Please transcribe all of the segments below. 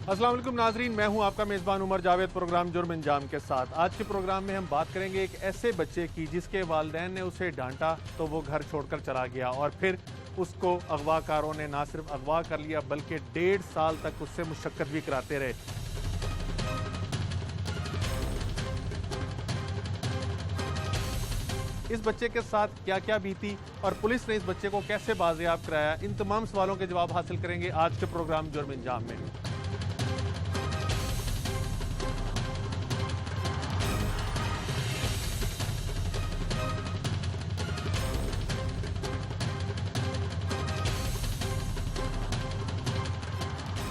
अस्सलाम वालेकुम नाजरीन, मैं हूं आपका मेज़बान उमर जावेद प्रोग्राम जुर्म अंजाम के साथ। आज के प्रोग्राम में हम बात करेंगे एक ऐसे बच्चे की जिसके वालिदैन ने उसे डांटा तो वो घर छोड़कर चला गया और फिर उसको अगवाकारों ने ना सिर्फ अगवा कर लिया बल्कि 1.5 साल तक उससे मुशक्कत भी कराते रहे। इस बच्चे के साथ क्या क्या बीती और पुलिस ने इस बच्चे को कैसे बाजियाब कराया, इन तमाम सवालों के जवाब हासिल करेंगे आज के प्रोग्राम जुर्म अंजाम में।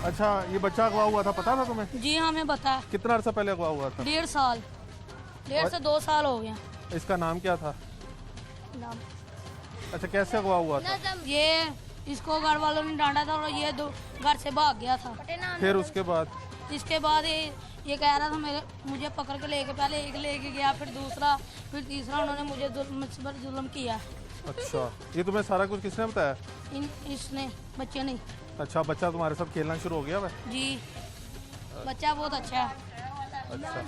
अच्छा, ये बच्चा अगवा हुआ था, पता था तुम्हें? जी हाँ, हमें पता है। कितना अर्सा पहले अगवा हुआ था? 1.5 साल, 1.5 से 2 साल हो गए। इसका नाम क्या था? नाम अच्छा, कैसे अगवा हुआ था? ये इसको घर वालों ने डांटा था और ये घर से भाग गया था। फिर उसके बाद इसके बाद ये कह रहा था मुझे पकड़ के लेके, पहले एक लेके गया, फिर दूसरा, फिर तीसरा, उन्होंने मुझे जुल्म किया। अच्छा, ये तुम्हें सारा कुछ किसने बताया? इसने, बच्चे नहीं। अच्छा, बच्चा तुम्हारे साथ खेलना शुरू हो गया? जी, बच्चा बहुत अच्छा है। अच्छा,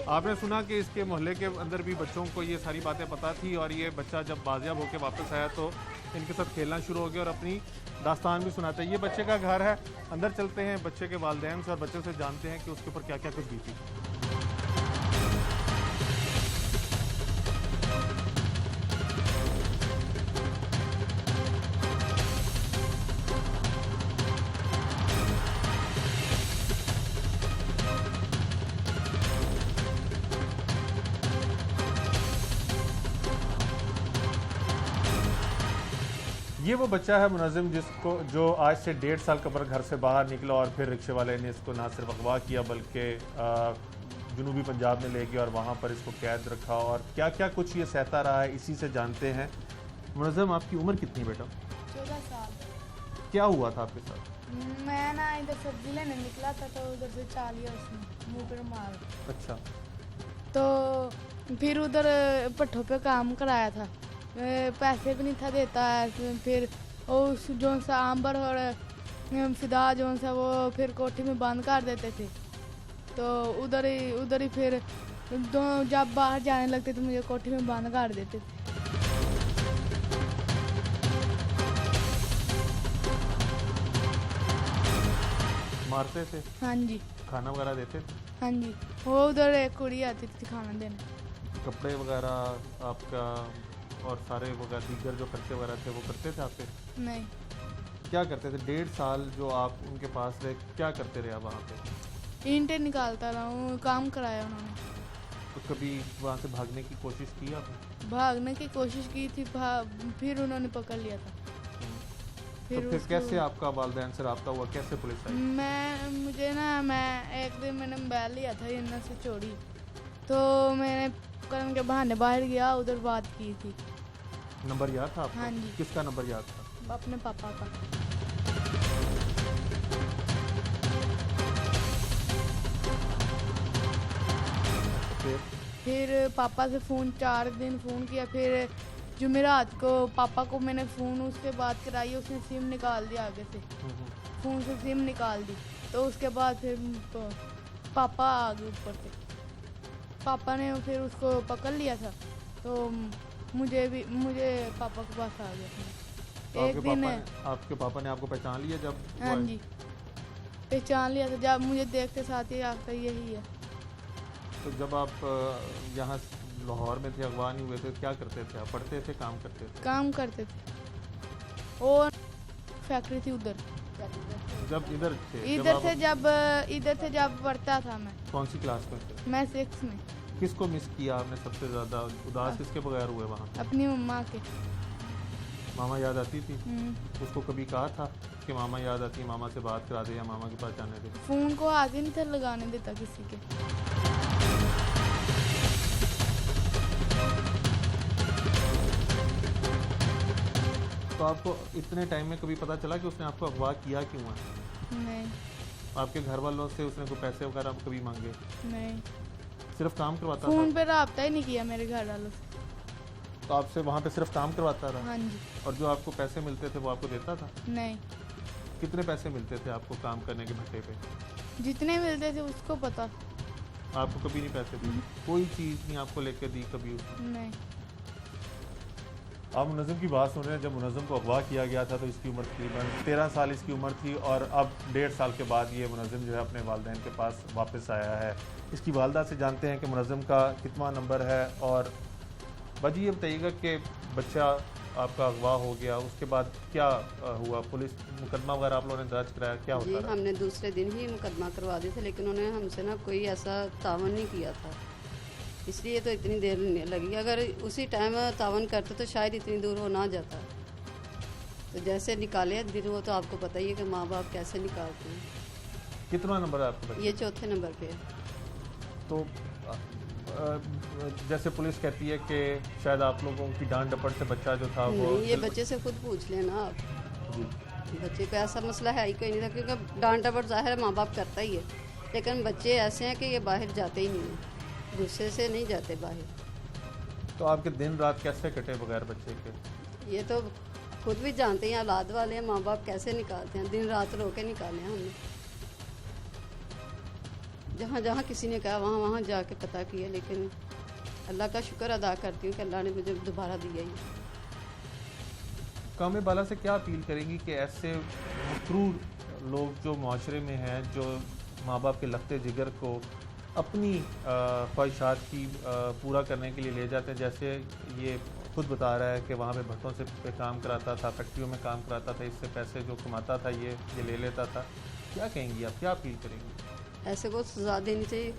आपने सुना कि इसके मोहल्ले के अंदर भी बच्चों को ये सारी बातें पता थी और ये बच्चा जब बाजियाब होकर वापस आया तो इनके साथ खेलना शुरू हो गया और अपनी दास्तान भी सुनाते हैं। ये बच्चे का घर है, अंदर चलते हैं, बच्चे के वालिदैन से और बच्चे से जानते हैं कि उसके ऊपर क्या क्या कुछ बीती। ये वो बच्चा है मुनज़्ज़िम जिसको जो आज से 1.5 साल कब्ल घर से बाहर निकला और फिर रिक्शे वाले ने इसको ना सिर्फ अगवा किया बल्कि जनूबी पंजाब में ले गया और वहाँ पर इसको कैद रखा और क्या क्या कुछ ये सहता रहा है, इसी से जानते हैं। मुनज़्ज़िम, आपकी उम्र कितनी बेटा? 14 साल। क्या हुआ था आपके साथ? मैं ना इधर सब्जी लेने निकला था तो उधर से चा लिया उसने, मुँह पर मार। अच्छा, तो फिर उधर पट्ठों पे काम कराया था, पैसे भी नहीं था देता है। फिर उस जो सा आंबर और फिदा जो सा वो फिर कोठी में बंद कर देते थे, तो उधर ही फिर जब बाहर जाने लगते तो मुझे कोठी में बंद कर देते थे। मारते थे? हाँ जी। खाना वगैरह देते थे? हाँ जी, वो उधर एक कुड़ी आती थी खाना देने। कपड़े वगैरह आपका और सारे वगैरह दीगर जो खर्चे वगैरह थे वो करते थे आपके? नहीं। क्या करते थे 1.5 साल जो आप उनके पास रहे, क्या करते रहे आप वहाँ पे? ईंटें निकालता रहा हूँ, काम कराया उन्होंने। तो कभी वहाँ से भागने की कोशिश की आपने? भागने की कोशिश की थी, फिर उन्होंने पकड़ लिया था। फिर कैसे आपका वालिदैन से रब्ता हुआ, कैसे पुलिस आई? मैं एक दिन मैंने मोबाइल लिया था इन्ना से चोरी, तो मैंने करम के बहाने बाहर गया, उधर बात की थी। नंबर याद था आपको? हाँ जी। किसका नंबर याद था? अपने पापा का। फिर पापा से 4 दिन फ़ोन किया, फिर जुमेरात को पापा को मैंने फ़ोन उससे बात कराई, उसने सिम निकाल दिया आगे से, फ़ोन से सिम निकाल दी। तो उसके बाद फिर पापा आ गए ऊपर से, पापा ने फिर उसको पकड़ लिया था, तो मुझे पापा के पास आ गया था। तो एक दिन आपके पापा ने आपको पहचान लिया जब? हाँ जी, पहचान लिया था, जब मुझे देखते साथ ही आता यही है। तो जब आप यहाँ लाहौर में थे, अगवा नहीं हुए थे, क्या करते थे आप? पढ़ते थे, काम करते थे? काम करते थे, और फैक्ट्री थी उधर। जब इधर थे? इधर से जब पढ़ता था मैं। कौन सी क्लास में थे? मैं 6 में। किसको मिस किया आपने सबसे ज़्यादा? उदास किसके बगैर हुए वहाँ? अपनी मम्मा के। मामा याद आती थी? उसको कभी कहा था कि मामा याद आती है, मामा से बात करा दे या मामा के पास जाने दे? फ़ोन को हाथ ही नहीं था लगाने देता किसी के। तो आपको इतने टाइम में कभी पता चला कि उसने आपको अगवा किया क्यों है? नहीं। आपके घर वालों से उसने कोई पैसे वगैरह कभी मांगे? नहीं। सिर्फ काम करवाता था? फ़ोन पे रब्ता ही नहीं किया मेरे घर वालों से। तो आपसे वहाँ पे सिर्फ काम करवाता रहा? हाँ जी। और जो आपको पैसे मिलते थे वो आपको देता था? नहीं। कितने पैसे मिलते थे आपको काम करने के भट्टे पे? जितने मिलते थे उसको पता। आपको कभी नहीं पैसे दिए? कोई चीज़ नहीं आपको लेके दी कभी उसने? नहीं। आप मुनज़्ज़म की बात सुन रहे हैं। जब मुनज़्ज़म को अगवा किया गया था तो इसकी उम्र तकरीबन 13 साल इसकी उम्र थी और अब 1.5 साल के बाद ये मुनज़्ज़म जो है अपने वालिदैन के पास वापस आया है। इसकी वालदा से जानते हैं कि मुनज़्ज़म का कितना नंबर है। और बाजी ये बताइएगा कि बच्चा आपका अगवा हो गया, उसके बाद क्या हुआ? पुलिस मुकदमा वगैरह आप लोगों ने दर्ज कराया, क्या जी, होता रहा? हमने दूसरे दिन ही मुकदमा करवा दिए थे, लेकिन उन्होंने हमसे ना कोई ऐसा तावन नहीं किया था, इसलिए तो इतनी देर लगी। अगर उसी टाइम तावन करते तो शायद इतनी दूर वो ना जाता। तो जैसे निकाले दिन, वो तो आपको पता ही है कि माँ बाप कैसे निकालते हैं। कितना नंबर है आपका बच्चा? ये चौथे नंबर पे है। तो जैसे पुलिस कहती है कि शायद आप लोगों की डांट डपट से बच्चा जो था वो नहीं, ये बच्चे से खुद पूछ लेना आप। जी। बच्चे को ऐसा मसला है ही कोई नहीं था, क्योंकि डांट डपट ज़ाहिर है माँ बाप करता ही है, लेकिन बच्चे ऐसे हैं कि ये बाहर जाते ही नहीं हैं, गुस्से से नहीं जाते बाहर। तो आपके दिन रात कैसे कटे बगैर बच्चे के? ये तो खुद भी जानते हैं, औलाद वाले हैं, माँ बाप कैसे निकालते हैं, दिन रात रो के निकाले हैं हमने। जहाँ जहाँ किसी ने कहा वहाँ वहाँ जाके पता किया, लेकिन अल्लाह का शुक्र अदा करती हूँ कि अल्लाह ने मुझे दोबारा दिया ही। कामे बाला से क्या अपील करेंगी कि ऐसे मकरूर लोग जो माशरे में हैं, जो माँ बाप के लगते जिगर को अपनी ख्वाहिशात की पूरा करने के लिए ले जाते हैं? जैसे ये खुद बता रहा है कि वहाँ पे भट्टों से पे काम कराता था, फैक्ट्रियों में काम कराता था, इससे पैसे जो कमाता था ये ले लेता था। क्या कहेंगी आप, क्या अपील करेंगी? ऐसे को सजा देनी चाहिए,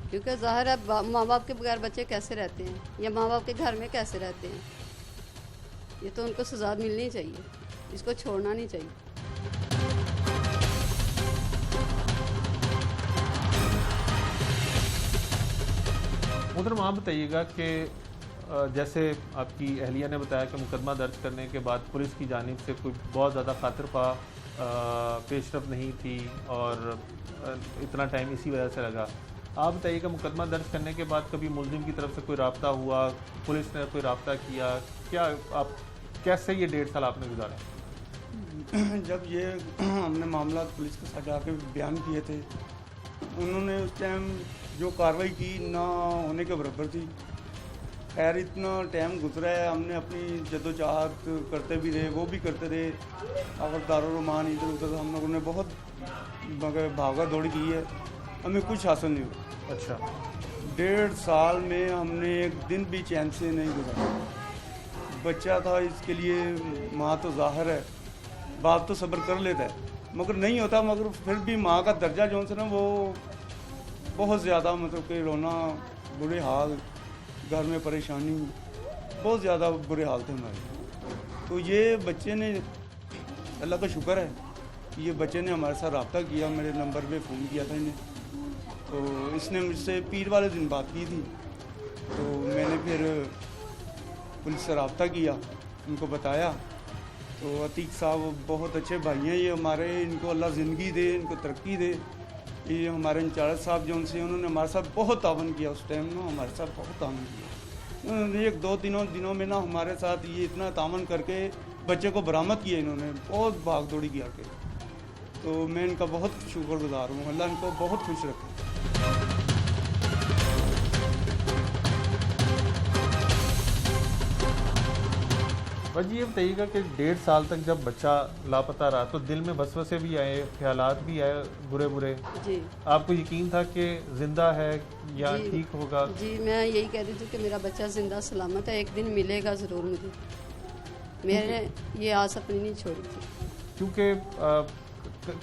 क्योंकि ज़ाहिर है माँ बाप के बगैर बच्चे कैसे रहते हैं, या माँ बाप के घर में कैसे रहते हैं। ये तो उनको सजा मिलनी चाहिए, इसको छोड़ना नहीं चाहिए। मुहतरम आप बताइएगा कि जैसे आपकी अहलिया ने बताया कि मुकदमा दर्ज करने के बाद पुलिस की जानिब से कोई बहुत ज़्यादा खातिरख्वाह पेशरफ नहीं थी और इतना टाइम इसी वजह से लगा। आप बताइएगा मुकदमा दर्ज करने के बाद कभी मुलजिम की तरफ से कोई रब्ता हुआ, पुलिस ने कोई रब्ता किया? क्या आप कैसे ये 1.5 साल आपने गुजारा? जब ये हमने मामला पुलिस के साथ जाके बयान किए थे, उन्होंने उस टाइम जो कार्रवाई की ना होने के बराबर थी। खैर इतना टाइम गुजरा है, हमने अपनी जद्दोजहद करते भी रहे, वो भी करते रहे, और दारुल-मान इधर उधर हम लोगों ने बहुत मगर भागा दौड़ी की है, हमें कुछ हासिल नहीं हुआ। अच्छा, 1.5 साल में हमने एक दिन भी चैन से नहीं गुजारा। बच्चा था, इसके लिए माँ तो ज़ाहिर है, बाप तो सब्र कर लेता है, मगर नहीं होता। मगर फिर भी माँ का दर्जा जो है ना, वो बहुत ज़्यादा, मतलब कि रोना, बुरे हाल, घर में परेशानी, बहुत ज़्यादा बुरे हाल थे हमारे। तो ये बच्चे ने, अल्लाह का शुक्र है कि ये बच्चे ने हमारे साथ रब्ता किया, मेरे नंबर पे फ़ोन किया था इन्हें। तो इसने मुझसे पीर वाले दिन बात की थी, तो मैंने फिर पुलिस से रब्ता किया, उनको बताया। तो अतीक साहब बहुत अच्छे भाई हैं ये हमारे, इनको अल्लाह ज़िंदगी दे, इनको तरक्की दे। ये हमारे इंचार्ज साहब जो उनसे, उन्होंने हमारे साथ बहुत तावन किया, उस टाइम ना हमारे साथ बहुत तावन किया। उन्होंने 1-2 दिनों में ना हमारे साथ ये इतना तावन करके बच्चे को बरामद किया, इन्होंने बहुत भाग दौड़ी किया के। तो मैं इनका बहुत शुक्रगुजार हूँ, अल्लाह इनको बहुत खुश रखे। बस ये बताइएगा कि 1.5 साल तक जब बच्चा लापता रहा तो दिल में वसवसे भी आए, ख्यालात भी आए बुरे बुरे? जी आपको यकीन था कि जिंदा है या जी, ठीक होगा? जी, मैं यही कह रही थी कि मेरा बच्चा जिंदा सलामत है, एक दिन मिलेगा ज़रूर मुझे। मैंने ये आस अपनी नहीं छोड़ी थी। क्योंकि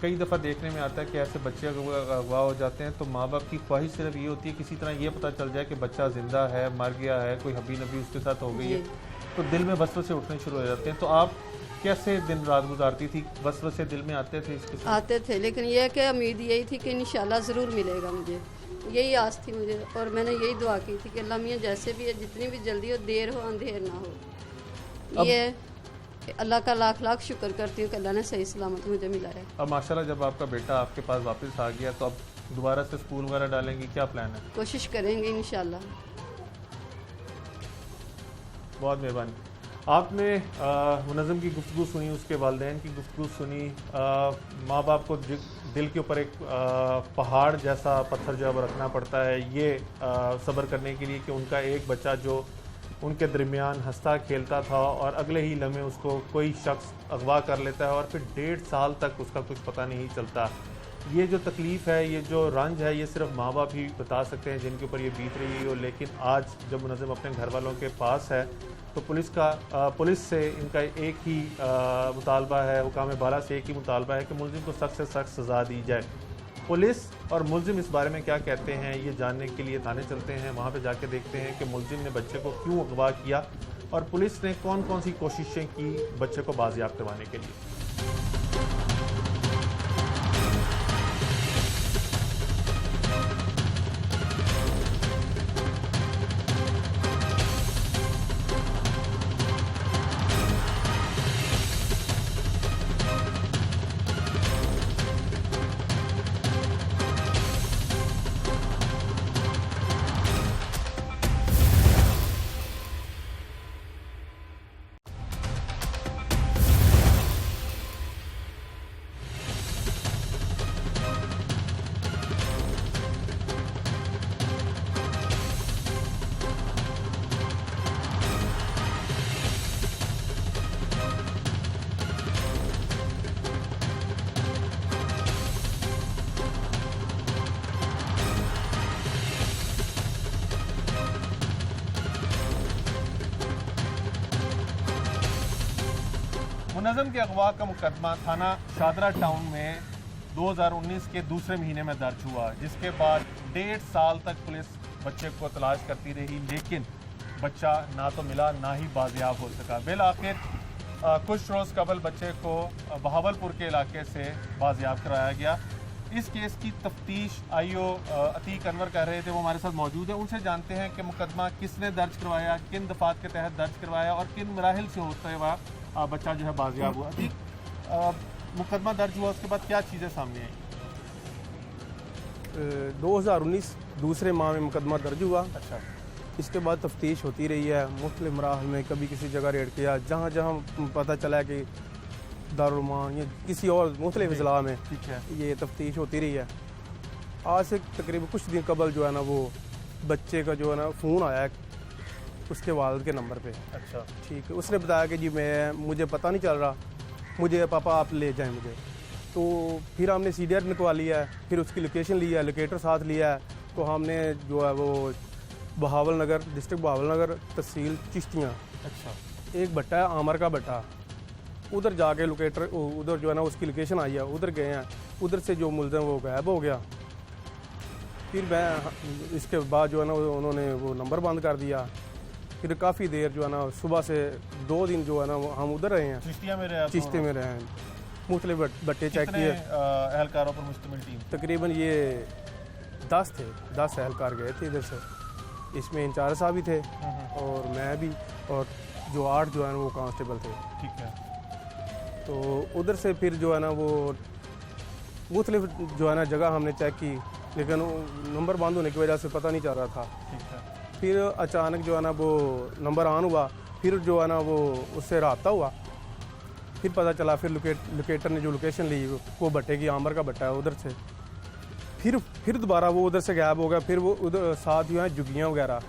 कई दफ़ा देखने में आता है कि ऐसे बच्चे अगवा हो जाते हैं तो माँ बाप की ख्वाहिश सिर्फ ये होती है किसी तरह ये पता चल जाए कि बच्चा ज़िंदा है, मर गया है, कोई हबी नबी उसके साथ हो गई है, तो दिल में वसवसे उठने शुरू हो जाते हैं। तो आप कैसे दिन रात गुजारती थी? वसवसे दिल में आते थे इसके साथ? आते थे, लेकिन यह कि उम्मीद यही थी कि इंशाल्लाह ज़रूर मिलेगा मुझे, यही आस थी मुझे। और मैंने यही दुआ की थी कि अल्लाह मियाँ जैसे भी है, जितनी भी जल्दी हो, देर हो अंधेर ना हो। ये अल्लाह का लाख लाख शुक्र करती हूँ कि अल्लाह ने सही सलामत मुझे मिला है। अब माशाल्लाह जब आपका बेटा आपके पास वापस आ गया तो अब दोबारा से स्कूल वगैरह डालेंगी, क्या प्लान है? कोशिश करेंगे इंशाल्लाह। बहुत मेहरबानी। आपने मुनज़्ज़म की गुफ्तगू सुनी, उसके वालिदैन की गुफ्तगू सुनी, माँ बाप को दिल के ऊपर एक पहाड़ जैसा पत्थर जो है वो रखना पड़ता है ये सब्र करने के लिए कि उनका एक बच्चा जो उनके दरमियान हंसता खेलता था और अगले ही लम्हे उसको कोई शख्स अगवा कर लेता है और फिर 1.5 साल तक उसका कुछ पता नहीं चलता। ये जो तकलीफ़ है, ये जो रंज है, ये सिर्फ माँ बाप ही बता सकते हैं जिनके ऊपर ये बीत रही हो। लेकिन आज जब मुनज़्ज़म अपने घर वालों के पास है तो पुलिस से इनका एक ही मुतालबा है, हुकाम बाला से एक ही मुतालबा है कि मुलज़िम को सख्त से सख्त सज़ा दी जाए। पुलिस और मुलज़िम इस बारे में क्या कहते हैं ये जानने के लिए थाने चलते हैं, वहाँ पे जाके देखते हैं कि मुलज़िम ने बच्चे को क्यों अगवा किया और पुलिस ने कौन कौन सी कोशिशें की बच्चे को बाजियाब करवाने के लिए। मुनज़्ज़म के अगवा का मुकदमा थाना शादरा टाउन में 2019 के दूसरे महीने में दर्ज हुआ, जिसके बाद 1.5 साल तक पुलिस बच्चे को तलाश करती रही, लेकिन बच्चा ना तो मिला ना ही बाजियाब हो सका। बिल आखिर कुछ रोज़ कबल बच्चे को बहावलपुर के इलाके से बाजियाब कराया गया। इस केस की तफ्तीश आईओ अतीक अनवर कर रहे थे, वो हमारे साथ मौजूद है। उनसे जानते हैं कि मुकदमा किसने दर्ज करवाया, किन दफात के तहत दर्ज करवाया और किन मराहिल से होते हुआ बच्चा जो है बाजियाब हुआ। अतीक, मुकदमा दर्ज हुआ उसके बाद क्या चीज़ें सामने आई? 2019 दूसरे माह में मुकदमा दर्ज हुआ। अच्छा। इसके बाद तफ्तीश होती रही है मुख्तलिफ मराहल में, कभी किसी जगह रेड किया, जहाँ जहाँ पता चला कि दारुलमान या किसी और मुख्तलिफ अजला में ठीक है, ये तफ्तीश होती रही है। आज से तकरीबन कुछ दिन कबल जो है ना वो बच्चे का जो है ना फ़ोन आया उसके वालिद के नंबर पे। अच्छा, ठीक है, उसने बताया कि जी मुझे पता नहीं चल रहा, मुझे पापा आप ले जाएं मुझे। तो फिर हमने CDR निकलवा लिया है, फिर उसकी लोकेशन लिया है, लोकेटर साथ लिया है। तो हमने जो है वो बहावल नगर, डिस्ट्रिक्ट बहावल नगर, तहसील चिश्तियाँ, अच्छा, एक भट्टा है आमर का भट्टा, उधर जाके लोकेटर उधर जो है ना उसकी लोकेशन आई है, उधर गए हैं। उधर से जो मुलज़िम वो गायब हो गया। फिर मैं इसके बाद जो है ना उन्होंने वो नंबर बंद कर दिया। फिर काफ़ी देर जो है ना सुबह से 2 दिन जो है ना हम उधर रहे हैं, चिश्तिया में रहे। चिश्ते में रहे हैं, मुख्तलिफ बट्टे चेक किए। एहलकारों पर मुश्तमिल टीम? तकरीबन ये 10 थे, 10 एहलकार गए थे इधर से। इसमें इंचार्ज साहब भी थे और मैं भी, और जो 8 जो है ना वो कांस्टेबल थे। ठीक है। तो उधर से फिर जो है ना वो मुख्तलिफ जो है ना जगह हमने चेक की, लेकिन नंबर बंद होने की वजह से पता नहीं चल रहा था। ठीक है। फिर अचानक जो है ना वो नंबर ऑन हुआ, फिर जो है ना वो उससे रब्ता हुआ, फिर पता चला। फिर लोकेटर ने जो लोकेशन ली वो भट्टे की, आमर का भट्टा है, उधर से फिर दोबारा वो उधर से गायब हो गया। फिर वो उधर साथ जो है जुगियाँ वगैरह,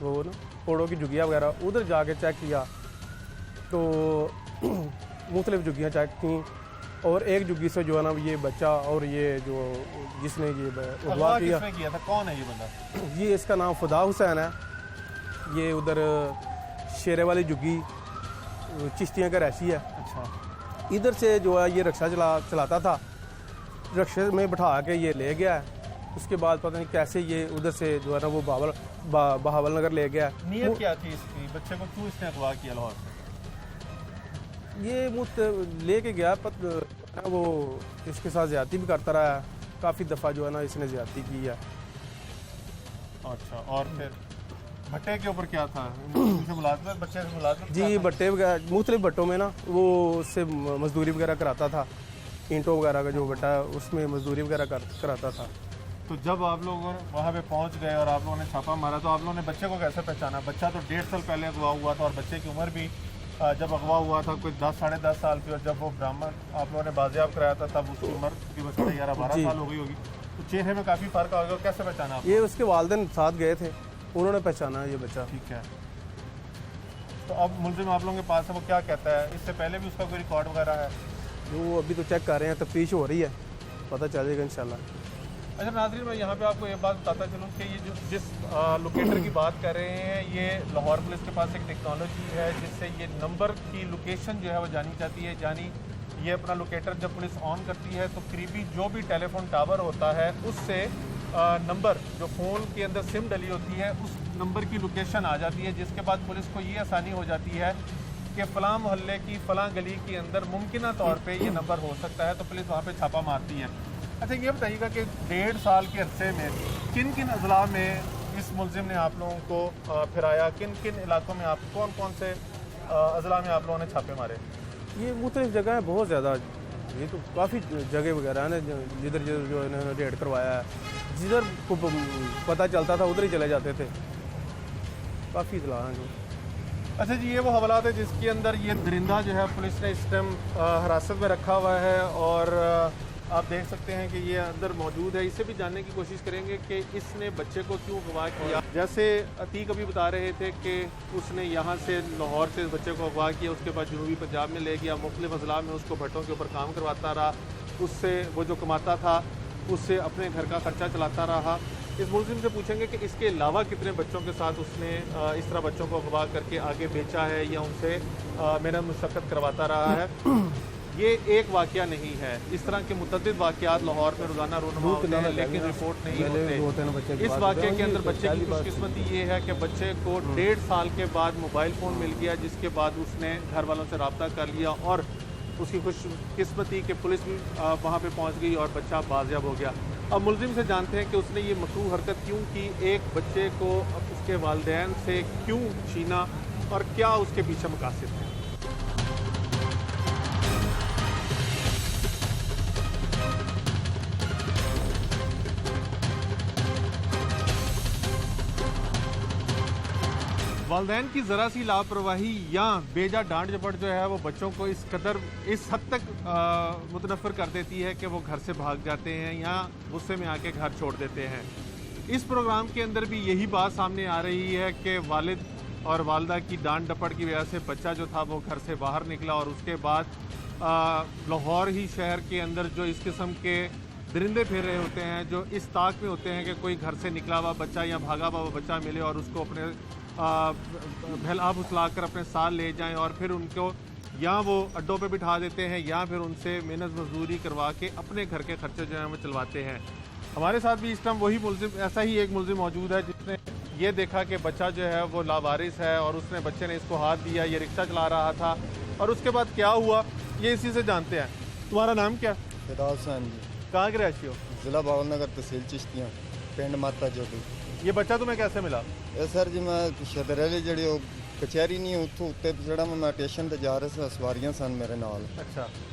वो ना पोड़ों की जुगियाँ वगैरह, उधर जाके चेक किया तो मुख्तलिफ जुगियाँ चेक की। और एक जुगी से जो है ना ये बच्चा और ये जो जिसने ये अगवा किया था, कौन है ये बंदा? ये इसका नाम फुदा हुसैन है। ये उधर शेरे वाली जुगी चिश्तियाँ का रहसी है। अच्छा। इधर से जो है ये रिक्शा चलाता था, रिक्शे में बिठा के ये ले गया है। उसके बाद पता नहीं कैसे ये उधर से जो है ना वो बहावल नगर ले गया। नीयत क्या थी इसकी? बच्चे को क्यों इसने अगवा किया लाहौर से? ये ले के गया, वो इसके साथ ज़्यादती भी करता रहा है, काफ़ी दफ़ा जो है ना इसने ज़्यादती की है। अच्छा, और फिर भट्टे के ऊपर क्या था? मुलाजमत, बच्चे से मुलाजमत? जी, भट्टे वगैरह मुख्तलिफ भट्टों में ना वो उससे मजदूरी वगैरह कराता था। ईंटों वगैरह का जो भट्टा है उसमें मजदूरी वगैरह कराता था। तो जब आप लोग वहाँ पे पहुँच गए और आप लोगों ने छापा मारा तो आप लोगों ने बच्चे को कैसे पहचाना? बच्चा तो 1.5 साल पहले अगवा हुआ था और बच्चे की उम्र भी जब अगवा हुआ था कोई 10 साढ़े 10 साल की, और जब वो ब्राह्मण आप लोगों ने बाजियाब कराया था तब उसकी उम्र चूँकि बच्चे 11-12 साल हो गई होगी, तो चेहरे में काफ़ी फ़र्क आ गया। कैसे पहचाना आप? ये उसके वालिदैन साथ गए थे, उन्होंने पहचाना ये बच्चा। ठीक है, तो अब मुलजिम आप लोगों के पास है, वो क्या कहता है? इससे पहले भी उसका कोई रिकॉर्ड वगैरह है? वो अभी तो चेक कर रहे हैं, तफ्तीश हो रही है, पता चलेगा इंशाल्लाह। अच्छा नाज़रीन, मैं यहाँ पे आपको ये बात बताता चलूँ कि ये जो जिस लोकेटर की बात कर रहे हैं, ये लाहौर पुलिस के पास एक टेक्नोलॉजी है जिससे ये नंबर की लोकेशन जो है वो जानी जाती है। यानी ये अपना लोकेटर जब पुलिस ऑन करती है तो करीबी जो भी टेलीफोन टावर होता है उससे नंबर जो फ़ोन के अंदर सिम डली होती है उस नंबर की लोकेशन आ जाती है, जिसके बाद पुलिस को ये आसानी हो जाती है कि फ़लाँ मोहल्ले की फ़लाँ गली के अंदर मुमकिन तौर पे ये नंबर हो सकता है, तो पुलिस वहाँ पे छापा मारती है। अच्छा ये बताइएगा कि 1.5 साल के अरसे में किन किन अजला में इस मुलजिम ने आप लोगों को फिराया, किन किन इलाकों में आप कौन कौन से अजला में आप लोगों ने छापे मारे? ये मुख्तलिफ जगह है, बहुत ज़्यादा, ये तो काफ़ी जगह वगैरह है ना जिधर जिधर जो इन्होंने रेड करवाया है, जिधर को पता चलता था उधर ही चले जाते थे, काफ़ी इतला हैं जो। अच्छा जी, ये वो हवालात है जिसके अंदर ये दरिंदा जो है पुलिस ने इस टाइम हिरासत में रखा हुआ है और आप देख सकते हैं कि ये अंदर मौजूद है। इससे भी जानने की कोशिश करेंगे कि इसने बच्चे को क्यों अगवा किया। जैसे अतीक अभी बता रहे थे कि उसने यहाँ से लाहौर से बच्चे को अगवा किया, उसके बाद जनूबी पंजाब में ले गया, मुख्तलिफ अजला में उसको भट्टों के ऊपर काम करवाता रहा, उससे वो जो कमाता था उससे अपने घर का खर्चा चलाता रहा। इस मुलजिम से पूछेंगे कि इसके अलावा कितने बच्चों के साथ उसने इस तरह बच्चों को अगवा करके आगे बेचा है या उनसे मेहनत मुशक्क़त करवाता रहा है। ये एक वाक़या नहीं है, इस तरह के मुतअद्दिद वाक़यात लाहौर में रोज़ाना रूनमा होते हैं लेकिन रिपोर्ट नहीं होते। इस वाक़े के अंदर बच्चे की खुशकिस्मती ये है कि बच्चे को 1.5 साल के बाद मोबाइल फ़ोन मिल गया, जिसके बाद उसने घर वालों से रब्ता कर लिया और उसकी खुशकिस्मती कि पुलिस भी वहाँ पे पहुँच गई और बच्चा बाजियाब हो गया। अब मुलजिम से जानते हैं कि उसने ये मकरूह हरकत क्यों की, एक बच्चे को उसके वालिदैन से क्यों छीना और क्या उसके पीछे मकासद थे। वालिदैन की ज़रा सी लापरवाही या बेजा डांट झपट जो है वो बच्चों को इस कदर इस हद तक मुतनफ़र कर देती है कि वो घर से भाग जाते हैं या गुस्से में आके घर छोड़ देते हैं। इस प्रोग्राम के अंदर भी यही बात सामने आ रही है कि वालिद और वालदा की डांट डपट की वजह से बच्चा जो था वो घर से बाहर निकला और उसके बाद लाहौर ही शहर के अंदर जो इस किस्म के दरिंदे फिर रहे होते हैं, जो इस ताक में होते हैं कि कोई घर से निकला हुआ बच्चा या भागा हुआ बच्चा मिले और उसको अपने बहला फुसला कर अपने साथ ले जाएं और फिर उनको या वो अड्डों पे बिठा देते हैं या फिर उनसे मेहनत मजदूरी करवा के अपने घर के खर्चे जो हैं वो चलवाते हैं। हमारे साथ भी इस टाइम वही मुलजिम, ऐसा ही एक मुलजिम मौजूद है जिसने ये देखा कि बच्चा जो है वो लावारिस है और उसने बच्चे ने इसको हाथ दिया, ये रिक्शा चला रहा था और उसके बाद क्या हुआ ये इसी से जानते हैं। तुम्हारा नाम क्या? फिदाउल हुसैन जी, कहाँ के रहती हो? जिला बावलनगर तहसील चिश्तियाँ, पिंड माता जोगी। ये बच्चा तुम्हें कैसे मिला? ਇਹ ਸਰ ਜੀ ਮੈਂ ਸ਼ਦਰੇਲੀ ਜਿਹੜੀ ਉਹ ਕਚਹਿਰੀ ਨਹੀਂ ਉੱਥੋਂ ਉੱਤੇ ਜਿਹੜਾ ਮੈਂ ਸਟੇਸ਼ਨ ਤੇ ਜਾ ਰਿਹਾ ਸੀ, ਸਵਾਰੀਆਂ ਸਨ ਮੇਰੇ ਨਾਲ अच्छा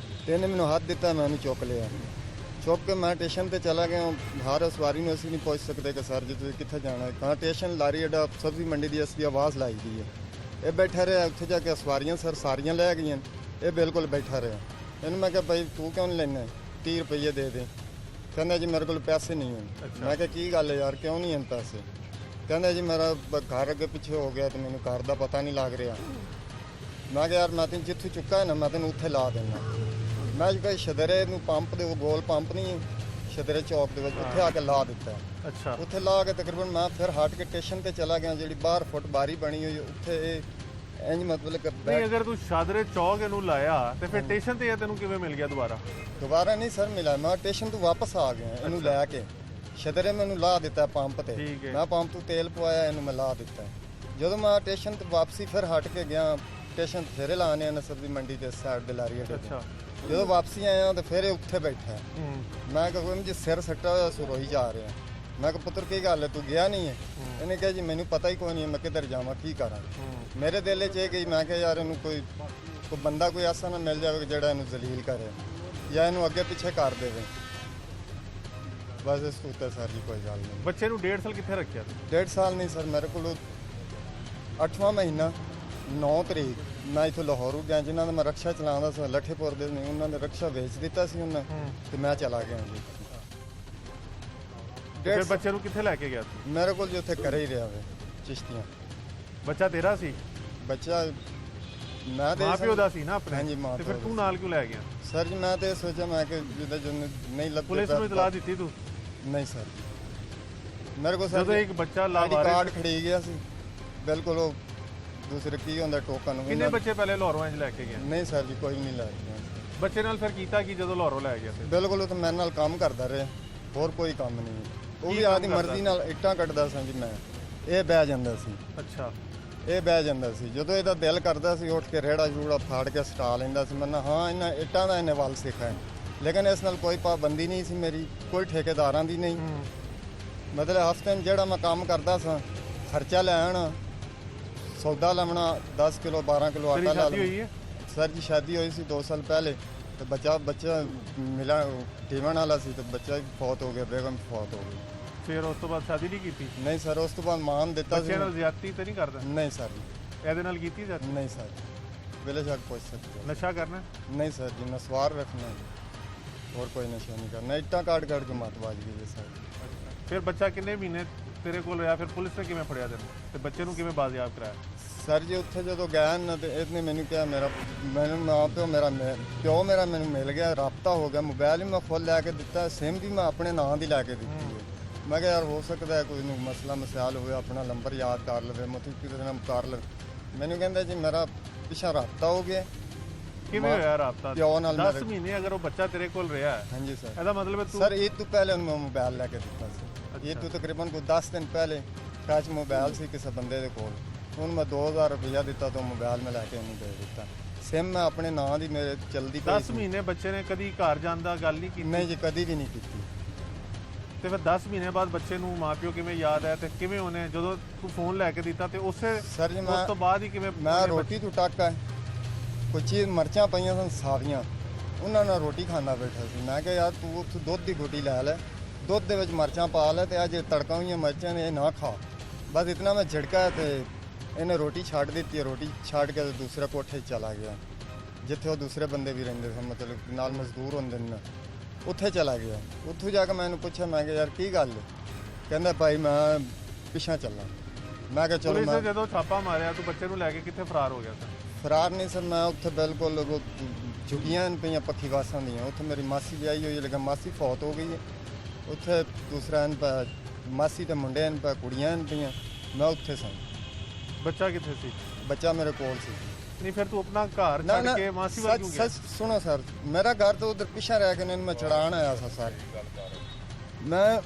ਤੇ ਇਹਨੇ ਮੈਨੂੰ ਹੱਥ ਦਿੱਤਾ, ਮੈਂ ਉਹਨੂੰ ਚੁੱਕ ਲਿਆ। ਚੁੱਕ ਕੇ ਮੈਂ ਸਟੇਸ਼ਨ ਤੇ ਚਲਾ ਗਿਆ। ਬਾਹਰ ਸਵਾਰੀ ਨੂੰ ਅਸੀਂ ਨਹੀਂ ਪੁੱਛ ਸਕਦੇ ਕਿ ਸਰ ਜੀ ਤੁਸੀਂ ਕਿੱਥੇ ਜਾਣਾ ਹੈ, ਕਹਾਂ ਸਟੇਸ਼ਨ ਲਾਰੀ ਅੱਡਾ ਸਬਜ਼ੀ ਮੰਡੀ ਦੀ ਅਸੀਂ ਆਵਾਜ਼ ਲਾਈ ਦੀ ਹੈ। ਇਹ ਬੈਠਾ ਰਿਹਾ ਉੱਥੇ ਜਾ ਕੇ, ਸਵਾਰੀਆਂ ਸਰ ਸਾਰੀਆਂ ਲੈ ਗਈਆਂ, ਇਹ ਬਿਲਕੁਲ ਬੈਠਾ ਰਿਹਾ। ਇਹਨੂੰ ਮੈਂ ਕਿਹਾ ਭਾਈ ਤੂੰ ਕਿਉਂ ਨਹੀਂ ਲੈਣਾ, 30 ਰੁਪਏ ਦੇ ਦੇ। ਕਹਿੰਦਾ ਜੀ ਮੇਰੇ ਕੋਲ ਪੈਸੇ ਨਹੀਂ ਹਨ। ਮੈਂ ਕਿਹਾ ਕੀ ਗੱਲ ਹੈ ਯਾਰ, ਕਿਉਂ ਨਹੀਂ ਹਨ ਪੈਸੇ? ਕਹਿੰਦਾ ਜੀ ਮੇਰਾ ਘਰ ਅੱਗੇ ਪਿੱਛੇ ਹੋ ਗਿਆ ਤੇ ਮੈਨੂੰ ਘਰ ਦਾ ਪਤਾ ਨਹੀਂ ਲੱਗ ਰਿਹਾ। ਮੈਂ ਕਿਹਾ ਯਾਰ ਮੈਂ ਤੈਨੂੰ ਜਿੱਥੇ ਚੁੱਕਾ ਹੈ ਨਾ ਮੈਂ ਤੈਨੂੰ ਉੱਥੇ ਲਾ ਦੇਣਾ। ਮੈਂ ਜੀ ਸ਼ਦਰੇ ਨੂੰ ਪੰਪ ਦੇ, ਉਹ ਗੋਲ ਪੰਪ ਨਹੀਂ ਸ਼ਦਰੇ ਚੌਕ ਦੇ ਵਿੱਚ, ਉੱਥੇ ਆ ਕੇ ਲਾ ਦਿੱਤਾ। अच्छा ਉੱਥੇ ਲਾ ਕੇ ਤਕਰੀਬਨ ਮੈਂ ਫਿਰ ਹਟ ਕੇ ਸਟੇਸ਼ਨ ਤੇ ਚਲਾ ਗਿਆ, ਜਿਹੜੀ ਬਾਹਰ ਫੁੱਟ ਬਾਰੀ ਬਣੀ ਹੋਈ ਉੱਥੇ ਇੰਜ ਮਤਲਬ ਕਿ नहीं अगर तू शादरे चौक इनू लाया तो फिर स्टेशन ते तेनू किवें मिल गया दोबारा? ਦੁਬਾਰਾ ਨਹੀਂ ਸਰ ਮਿਲਿਆ। ਮੈਂ ਸਟੇਸ਼ਨ ਤੋਂ ਵਾਪਸ ਆ ਗਿਆ ਇਹਨੂੰ ਲੈ ਕੇ। ਸ਼ਦਰੇ ਮੈਨੂੰ ਲਾ ਦਿੱਤਾ ਪੰਪ ਤੇ, ਠੀਕ ਹੈ। ਮੈਂ ਪੰਪ ਤੋਂ ਤੇਲ ਪਵਾਇਆ, ਇਹਨੂੰ ਮੈਂ ਲਾ ਦਿੱਤਾ। ਜਦੋਂ ਮੈਂ ਸਟੇਸ਼ਨ ਤੋਂ ਵਾਪਸੀ ਫਿਰ ਹਟ ਕੇ ਗਿਆ, ਸਟੇਸ਼ਨ ਫੇਰੇ ਲਾਣੇ ਨੇ ਸਬਜ਼ੀ ਮੰਡੀ ਤੇ ਸਾਈਡ ਦੇ ਲਾਰੀ ਅੱਡੇ ਤੇ। अच्छा ਜਦੋਂ ਵਾਪਸੀ ਆਇਆ ਤਾਂ ਫਿਰ ਇਹ ਉੱਥੇ ਬੈਠਾ। ਮੈਂ ਕਿਹਾ ਕੋਈ ਜੀ ਸਿਰ ਸੱਟਾ ਹੋਇਆ ਸੋ ਰੋਈ ਜਾ ਰਿਹਾ। ਮੈਂ ਕਿਹਾ ਪੁੱਤਰ ਕੀ ਗੱਲ ਹੈ, ਤੂੰ ਗਿਆ ਨਹੀਂ ਹੈ? ਇਹਨੇ ਕਿਹਾ ਜੀ ਮੈਨੂੰ ਪਤਾ ਹੀ ਕੋਈ ਨਹੀਂ, ਮੈਂ ਕਿੱਧਰ ਜਾਵਾਂ ਕੀ ਕਰਾਂ। ਮੇਰੇ ਦਿਲ 'ਚ ਇਹ ਗਈ, ਮੈਂ ਕਿਹਾ ਯਾਰ ਇਹਨੂੰ ਕੋਈ ਬੰਦਾ ਕੋਈ ਐਸਾ ਨਾ ਮਿਲ ਜਾਵੇ ਜਿਹੜਾ ਇਹਨੂੰ ਜ਼ਲੀਲ ਕਰੇ ਜਾਂ ਇਹਨੂੰ ਅੱਗੇ ਪਿੱਛੇ ਕਰ ਦੇਵੇ। ਬਸ ਇਸ ਤੋਂ ਉੱਤੇ ਸਰ ਜੀ ਕੋਈ ਗੱਲ ਨਹੀਂ। बच्चे नू 1.5 साल कित्थे रखिया? 1.5 ਸਾਲ ਨਹੀਂ ਸਰ, ਮੇਰੇ ਕੋਲ 8ਵਾਂ ਮਹੀਨਾ 9 ਤਰੀਕ ਮੈਂ ਇੱਥੋਂ ਲਾਹੌਰੋਂ ਗਿਆ, ਜਿਨ੍ਹਾਂ ਦਾ ਮੈਂ ਰਕਸ਼ਾ ਚਲਾਉਂਦਾ ਸੀ ਲੱਠੇਪੁਰ ਦੇ ਨੇ, ਉਹਨਾਂ ਨੇ ਰਕਸ਼ਾ ਵੇਚ ਦਿੱਤਾ ਸੀ ਉਹਨਾਂ ਤੇ ਮੈਂ ਚਲਾ ਗਿਆ ਜੀ। ਫਿਰ ਬੱਚੇ ਨੂੰ ਕਿੱਥੇ ਲੈ ਕੇ ਗਿਆ ਤੂੰ? ਮੇਰੇ ਕੋਲ ਜੀ ਉੱਥੇ ਘਰੇ ਹੀ ਰਿਹਾ ਵੇ ਚਿਸ਼ਤੀਆਂ। ਬੱਚਾ ਤੇਰਾ ਸੀ? ਬੱਚਾ ਮੈਂ ਤੇ ਮਾਂ ਪਿਓ ਦਾ ਸੀ ਨਾ ਆਪਣੇ? ਹਾਂਜੀ, ਮਾਂ ਤੇ ਫਿਰ ਪਿਓ ਤੂੰ ਨਾਲ ਕਿਉਂ ਲੈ ਗਿਆ? ਸਰ ਜੀ ਮੈਂ ਤੇ ਸੋਚਿਆ ਮੈਂ ਕਿ ਜਿੱਦਾਂ ਜੋ ਨਹੀਂ ਲੱਭਦਾ ਪੁਲਿਸ ਨੂੰ ਇਤਲਾਹ ਦਿੱਤੀ ਤੂੰ? ਨਹੀਂ ਸਰ, ਮੇਰੇ ਕੋਲ ਜਦੋਂ ਇੱਕ ਬੱਚਾ ਕਾਰਡ ਲਾਵਾਰਿਸ, ਖੜੀ ਗਿਆ ਸੀ ਬਿਲਕੁਲ। ਉਹ ਦੂਸਰੇ ਕੀ ਹੁੰਦਾ ਟੋਕਨ ਕਿੰਨੇ ਬੱਚੇ ਪਹਿਲੇ ਲਾਹੌਰੋਂ ਇੰਜ ਲੈ ਕੇ ਗਿਆ? ਨਹੀਂ ਸਰ ਜੀ, ਕੋਈ ਨਹੀਂ ਲੈ ਗਿਆ। ਬੱਚੇ ਨਾਲ ਫਿਰ ਕੀਤਾ ਕੀ ਜਦੋਂ ਲਾਹੌਰੋਂ ਲੈ ਗਿਆ ਫਿਰ? ਬਿਲਕੁਲ ਉਹ ਤਾਂ ਮੇਰੇ ਨਾਲ ਕੰਮ ਕਰਦਾ ਰਿਹਾ, ਹੋਰ ਕੋਈ ਕੰਮ ਨਹੀਂ। ਉਹ ਕੀ ਵੀ ਕੰਮ ਆਪਦੀ ਕਰਦਾ ਮਰਜ਼ੀ ਨਾਲ ਇੱਟਾਂ ਕੱਟਦਾ ਸੀ ਜੀ। ਮੈਂ ਇਹ ਬਹਿ ਜਾਂਦਾ ਸੀ, ਅੱਛਾ। ਇਹ ਬਹਿ ਜਾਂਦਾ ਸੀ। ਜਦੋਂ ਇਹਦਾ ਦਿਲ ਕਰਦਾ ਸੀ ਉੱਠ ਕੇ ਰੇੜਾ ਜੂੜਾ ਫਾੜ ਕੇ ਸਟਾ ਲੈਂਦਾ ਸੀ। ਮੈਂ ਹਾਂ ਇਹਨਾਂ ਇੱਟਾਂ ਦਾ ਇਹਨੇ ਵੱਲ ਸਿੱਖਿਆ ਹੈ, ਲੇਕਿਨ ਇਸ ਨਾਲ ਕੋਈ ਪਾਬੰਦੀ ਨਹੀਂ ਸੀ ਮੇਰੀ, ਕੋਈ ਠੇਕੇਦਾਰਾਂ ਦੀ ਨਹੀਂ। ਮਤਲਬ ਹਫ਼ਤੇ ਨੂੰ ਜਿਹੜਾ ਮੈਂ ਕੰਮ ਕਰਦਾ ਸਾਂ, ਖਰਚਾ ਲੈਣ, ਸੌਦਾ ਲਾਉਣਾ, 10 ਕਿਲੋ 12 ਕਿਲੋ ਤੇਰੀ ਆਟਾ ਲਾ ਸ਼ਾਦੀ ਹੋਈ ਹੈ? ਸਰ ਜੀ ਸ਼ਾਦੀ ਹੋਈ ਸੀ 2 ਸਾਲ ਪਹਿਲੇ, ਤੇ ਬੱਚਾ ਮਿਲਾ ਟੀਵਨ ਵਾਲਾ ਸੀ, ਤੇ ਬੱਚਾ ਵੀ ਫੌਤ ਹੋ ਗਿਆ, ਬੇਗਮ ਫੌਤ ਹੋ ਗਈ। ਫਿਰ ਉਸ ਤੋਂ ਬਾਅਦ ਸ਼ਾਦੀ ਨਹੀਂ ਕੀਤੀ? ਨਹੀਂ ਸਰ, ਉਸ ਤੋਂ ਬਾਅਦ ਮਾਨ ਦਿੱਤਾ ਸੀ। ਬੱਚਿਆਂ ਨਾਲ ਜ਼ਿਆਦਤੀ ਤਾਂ ਨਹੀਂ ਕਰਦਾ? ਨਹੀਂ ਸਰ, ਇਹਦੇ ਨਾਲ ਕੀਤੀ ਜ਼ਿਆਦਤੀ? ਨਹੀਂ ਸਰ, ਬਿਲੇ ਸ਼ੱਕ ਪੁੱਛ ਸਕਦੇ ਹੋ। ਨਸ਼ਾ ਕਰਨਾ? ਨਹੀਂ ਸਰ ਜੀ, ਨਸਵਾਰ ਰੱਖਣਾ, ਹੋਰ ਕੋਈ ਨਸ਼ਾ ਨਹੀਂ ਕਰਨਾ। ਇੱਟਾਂ ਕਾਟ ਕੇ ਮਤ ਵੱਜ ਗਈ ਜੀ ਸਰ। ਫਿਰ ਬੱਚਾ ਕਿੰਨੇ ਮਹੀਨੇ ਤੇਰੇ ਕੋਲ ਰਿਹਾ? ਫਿਰ ਪੁਲਿਸ ਨੇ ਕਿਵੇਂ ਫੜਿਆ ਤੈਨੂੰ ਤੇ ਬੱਚੇ ਨੂੰ ਕਿਵੇਂ ਬਾਜ਼ਿਆਬ ਕਰਾਇਆ? ਸਰ ਜੀ ਉੱਥੇ ਜਦੋਂ ਗਿਆ ਨਾ ਤੇ ਇਹਨੇ ਮੈਨੂੰ ਕਿਹਾ ਮੈਨੂੰ ਮਾਂ ਪਿਓ ਮੇਰਾ ਮੈਨੂੰ ਮਿਲ ਗਿਆ, ਰਾਬਤਾ ਹੋ ਗਿਆ, ਮੋਬਾਈਲ ਵੀ ਮੈਂ ਖੁਦ ਲੈ ਕੇ ਦਿੱਤਾ, ਸਿਮ ਵੀ ਮੈਂ ਆਪਣੇ ਨਾਂ ਦੀ ਲੈ ਕੇ ਦਿੱਤੀ ਹੈ। ਮੈਂ ਕਿਹਾ ਯਾਰ ਹੋ ਸਕਦਾ ਹੈ ਕੋਈ ਨੂੰ ਮਸਲਾ ਮਸਿਆਲ ਹੋਵੇ, ਆਪਣਾ ਨੰਬਰ ਯਾਦ ਕਰ ਲਵੇ, ਮਤਲਬ ਕਿਸੇ ਨਾਲ ਕਰ ਲਵੇ। ਮੈਨੂੰ ਕਹਿੰਦਾ ਜੀ ਮੇਰਾ ਪਿੱਛਾ ਰਾਬਤਾ ਹੋ ਗਿਆ। ਕਿਵੇਂ ਹੋਇਆ ਰਾਬਤਾ? ਪਿਓ ਨਾਲ 10 ਮਹੀਨੇ ਅਗਰ ਉਹ ਬੱਚਾ ਤੇਰੇ ਕੋਲ ਰਿਹਾ ਹੈ, ਹਾਂਜੀ ਸਰ। ਇਹਦਾ ਮਤਲਬ ਹੈ ਤੂੰ ਸਰ ਈਦ ਤੋਂ ਪਹਿਲੇ ਉਹਨੂੰ ਮੈਂ ਮੋਬਾਈਲ ਲੈ ਕੇ ਦਿੱਤਾ ਸੀ। ਇਹ ਤੋਂ ਤਕਰੀਬਨ ਕੋਈ 10 ਦਿਨ ਪਹਿਲੇ ਟੱਚ ਮੋਬਾਈਲ ਸੀ ਕਿਸੇ ਬੰਦੇ ਦੇ ਕੋਲ, ਉਹਨੂੰ ਮੈਂ 2000 ਰੁਪਇਆ ਦਿੱਤਾ ਤਾਂ ਮੋਬਾਈਲ ਮੈਂ ਲੈ ਕੇ ਉਹਨੂੰ ਦੇ ਦਿੱਤਾ। ਸਿਮ ਮੈਂ ਆਪਣੇ ਨਾਂ ਦੀ ਮੇਰੇ ਚਲਦੀ ਪਈ 10 ਸੀ। ਮਹੀਨੇ ਬੱਚੇ ਨੇ ਕਦੀ ਘਰ ਜਾਣ ਦਾ ਗੱਲ ਨਹੀਂ ਕੀਤੀ? ਨਹੀਂ ਜੀ, ਕਦੀ ਵੀ ਨਹੀਂ ਕੀਤੀ। ਤੇ ਫਿਰ 10 ਮਹੀਨੇ ਬਾਅਦ ਬੱਚੇ ਨੂੰ ਮਾਪਿਓ ਕਿਵੇਂ ਯਾਦ ਹੈ ਤੇ ਕਿਵੇਂ ਉਹਨੇ ਜਦੋਂ ਤੂੰ ਫੋਨ ਲੈ ਕੇ ਦਿੱਤਾ ਤੇ ਉਸੇ ਸਰ ਜੀ ਉਸ ਤੋਂ ਬਾਅਦ ਹੀ ਕਿਵੇਂ ਮੈਂ ਉਹਨੇ ਰੋਟੀ ਤੋਂ ਟੱਕਾ ਕੋਈ ਚੀਜ਼ ਮਿਰਚਾਂ ਪਈਆਂ ਸਨ ਸਾਰੀਆਂ, ਉਹਨਾਂ ਨਾਲ ਰੋਟੀ ਖਾਂਦਾ ਬੈਠਾ ਸੀ। ਮੈਂ ਕਿਹਾ ਯਾਰ ਤੂੰ ਉੱਥੇ ਦੁੱਧ ਦੀ ਘੁੱਟੀ ਲੈ ਲੈ, ਦੁੱਧ ਦੇ ਵਿੱਚ ਮਿਰਚਾਂ ਪਾ ਲੈ, ਤੇ ਅੱਜ ਤੜਕਾ ਹੋਈਆਂ ਮਿਰਚਾਂ ਨੇ ਇਹ ਨਾ ਖਾ। ਬਸ ਇਤਨਾ ਮੈਂ ਝਿੜਕਾ ਤੇ ਇਹਨੇ ਰੋਟੀ ਛੱਡ ਦਿੱਤੀ। ਰੋਟੀ ਛੱਡ ਕੇ ਦੂਸਰੇ ਕੋਠੇ 'ਚ ਚਲਾ ਗਿਆ, ਜਿੱਥੇ ਉਹ ਦੂਸਰੇ ਬੰਦੇ ਵੀ ਰਹਿੰਦੇ ਸਨ, ਮਤਲਬ ਨਾਲ ਮਜ਼ਦੂਰ ਹੁੰਦੇ ਨੇ, ਉੱਥੇ ਚਲਾ ਗਿਆ। ਉੱਥੋਂ ਜਾ ਕੇ ਮੈਨੂੰ ਪੁੱਛਿਆ, ਮੈਂ ਕਿਹਾ ਯਾਰ ਕੀ ਗੱਲ ਹੈ? ਕਹਿੰਦਾ ਭਾਈ ਮੈਂ ਪਿੱਛਾ ਚੱਲਾਂ। ਮੈਂ ਕਿਹਾ ਚਲੋ। ਪੁਲਿਸ ਨੇ ਮੈਂ ਜਦੋਂ ਛਾਪਾ ਮਾਰਿਆ ਤੂੰ ਬੱਚੇ ਨੂੰ ਲੈ ਕੇ ਕਿੱਥੇ ਫਰਾਰ ਹੋ ਗਿਆ ਸੀ? ਫਰਾਰ ਨਹੀਂ ਸਰ, ਮੈਂ ਉੱਥੇ ਬਿਲਕੁਲ ਉਹ ਝੁੱਗੀਆਂ ਪਈਆਂ ਪੱਖੀ ਵਾਸਾਂ ਦੀਆਂ, ਉੱਥੇ ਮੇਰੀ ਮਾਸੀ ਵਿਆਹੀ ਹੋਈ ਹੈ, ਲੇਕਿਨ ਮਾਸੀ ਫੌਤ ਹੋ ਗਈ ਹੈ। ਉੱਥੇ ਦੂਸਰਾ ਮਾਸੀ ਤੇ ਮੁੰਡੇ ਹਨ ਪਾ, ਕੁੜੀਆਂ ਹਨ ਪਈਆਂ, ਮੈਂ ਉੱਥੇ ਸਾਂ। ਬੱਚਾ ਕਿੱਥੇ ਸੀ? ਬੱਚਾ ਮੇਰੇ ਕੋਲ ਸੀ। ਨਹੀਂ ਫਿਰ ਤੂੰ ਆਪਣਾ ਘਰ ਛੱਡ ਕੇ ਮਾਸੀ ਵੱਲ ਕਿਉਂ ਗਿਆ? ਸੱਚ ਸੁਣੋ ਸਰ, ਮੇਰਾ ਘਰ ਤੋਂ ਉਧਰ ਪਿੱਛਾ ਰਹਿ ਕੇ ਇਹਨੂੰ ਮੈਂ ਚੜਾਉਣ ਆਇਆ ਸਾਂ ਸਰ।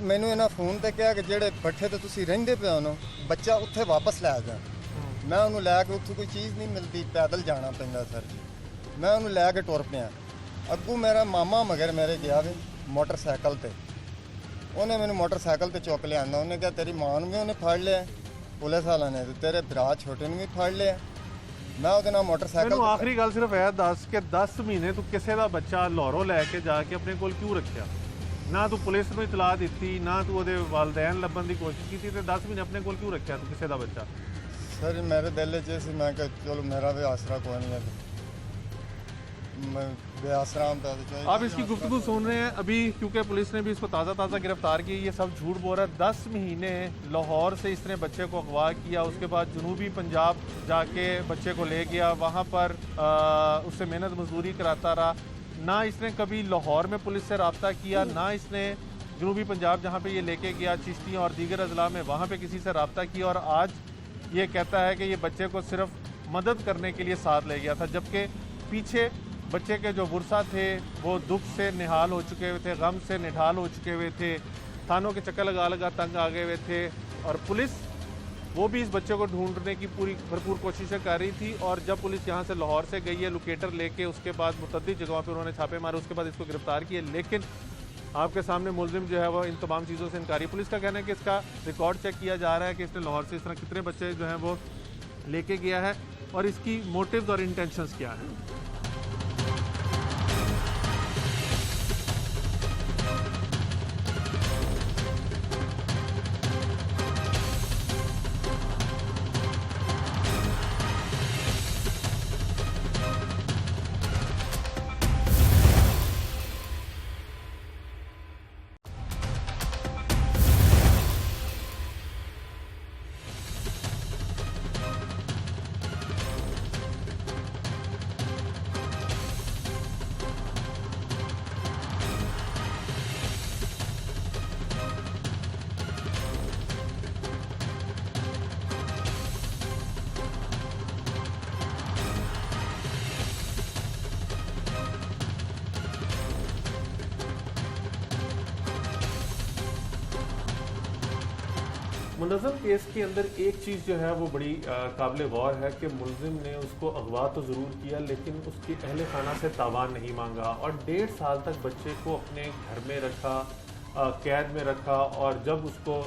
ਮੈਨੂੰ ਇਹਨਾਂ ਫੋਨ ਤੇ ਕਿਹਾ ਕਿ ਜਿਹੜੇ ਪੱਠੇ ਤੇ ਤੁਸੀਂ ਰਹਿੰਦੇ ਪਿਓ ਹੋ ਨਾ, ਬੱਚਾ ਉੱਥੇ ਵਾਪਸ ਲੈ ਜਾ। ਮੈਂ ਉਹਨੂੰ ਲੈ ਕੇ, ਉੱਥੇ ਕੋਈ ਚੀਜ਼ ਨਹੀਂ ਮਿਲਦੀ, ਪੈਦਲ ਜਾਣਾ ਪੈਂਦਾ ਸਰ ਜੀ। ਮੈਂ ਉਹਨੂੰ ਲੈ ਕੇ ਟੁਰ ਪਿਆ। ਅੱਗੋਂ ਮੇਰਾ ਮਾਮਾ ਮਗਰ ਮੇਰੇ ਗਿਆ ਵੇ ਮੋਟਰਸਾਈਕਲ ਤੇ, ਉਹਨੇ ਮੈਨੂੰ ਮੋਟਰਸਾਈਕਲ ਤੇ ਚੁੱਕ ਲਿਆਂਦਾ। ਉਹਨੇ ਕਿਹਾ ਤੇਰੀ ਮਾਂ ਨੂੰ ਵੀ ਉਹਨੇ ਫੜ ਲਿਆ ਪੁਲਿਸ ਵਾਲਿਆਂ ਨੇ, ਤੇ ਤੇਰੇ ਭਰਾ ਛੋਟੇ ਨੂੰ ਵੀ ਫੜ ਲਿਆ। ਮੈਂ ਉਹਦੇ ਨਾਲ ਮੋਟਰਸਾਈਕਲ ਮੈਨੂੰ ਆਖਰੀ ਗੱਲ ਸਿਰਫ ਇਹ ਦੱਸ ਕਿ 10 ਮਹੀਨੇ ਤੂੰ ਕਿਸੇ ਦਾ ਬੱਚਾ ਲਾਹੌਰੋਂ ਲੈ ਕੇ ਜਾ ਕੇ ਆਪਣੇ ਕੋਲ ਕਿਉਂ ਰੱਖਿਆ? ਨਾ ਤੂੰ ਪੁਲਿਸ ਨੂੰ ਇਤਲਾਹ ਦਿੱਤੀ, ਨਾ ਤੂੰ ਉਹਦੇ ਵਾਲਿਦੈਨ ਲੱਭਣ ਦੀ ਕੋਸ਼ਿਸ਼ ਕੀਤੀ, ਤੇ 10 ਮਹੀਨੇ ਆਪਣੇ ਕੋਲ ਕਿਉਂ ਰੱਖਿਆ ਤੂੰ ਕਿਸੇ ਦਾ ਬੱਚਾ? सर मेरे दिल च सी, मैं कहा चलो मेरा भी आसरा कोई नहीं है, मैं बेआसरा होता तो आप इसकी गुफ्तगू सुन रहे हैं अभी, क्योंकि पुलिस ने भी इसको ताज़ा गिरफ्तार किया। ये सब झूठ बोल रहा है। 10 महीने लाहौर से इसने बच्चे को अगवा किया, उसके बाद जनूबी पंजाब जाके बच्चे को ले गया, वहाँ पर उससे मेहनत मजदूरी कराता रहा। ना इसने कभी लाहौर में पुलिस से रब्ता किया, ना इसने जनूबी पंजाब जहाँ पे ये लेके गया चिश्तियाँ और दीगर अजला में वहाँ पे किसी से रब्ता किया, और आज ये कहता है कि ये बच्चे को सिर्फ मदद करने के लिए साथ ले गया था, जबकि पीछे बच्चे के जो वर्षा थे वो दुख से निहाल हो चुके हुए थे, गम से निढाल हो चुके हुए थे, थानों के चक्कर लगा लगा तंग आ गए हुए थे, और पुलिस वो भी इस बच्चे को ढूंढने की पूरी भरपूर कोशिशें कर रही थी। और जब पुलिस यहाँ से लाहौर से गई है लोकेटर लेके, उसके बाद मुतअद्दिद जगहों पर उन्होंने छापे मारे, उसके बाद इसको गिरफ्तार किए, लेकिन आपके सामने मुलजिम जो है वो इन तमाम चीज़ों से इनकारी। पुलिस का कहना है कि इसका रिकॉर्ड चेक किया जा रहा है कि इसने लाहौर से इस तरह कितने बच्चे जो हैं वो लेके गया है और इसकी मोटिव्स और इंटेंशंस क्या है। मुलज़िम केस के अंदर एक चीज़ जो है वो बड़ी काबिल गौर है कि मुलज़िम ने उसको अगवा तो ज़रूर किया, लेकिन उसकी अहले खाना से तावान नहीं मांगा और 1.5 साल तक बच्चे को अपने घर में रखा, कैद में रखा, और जब उसको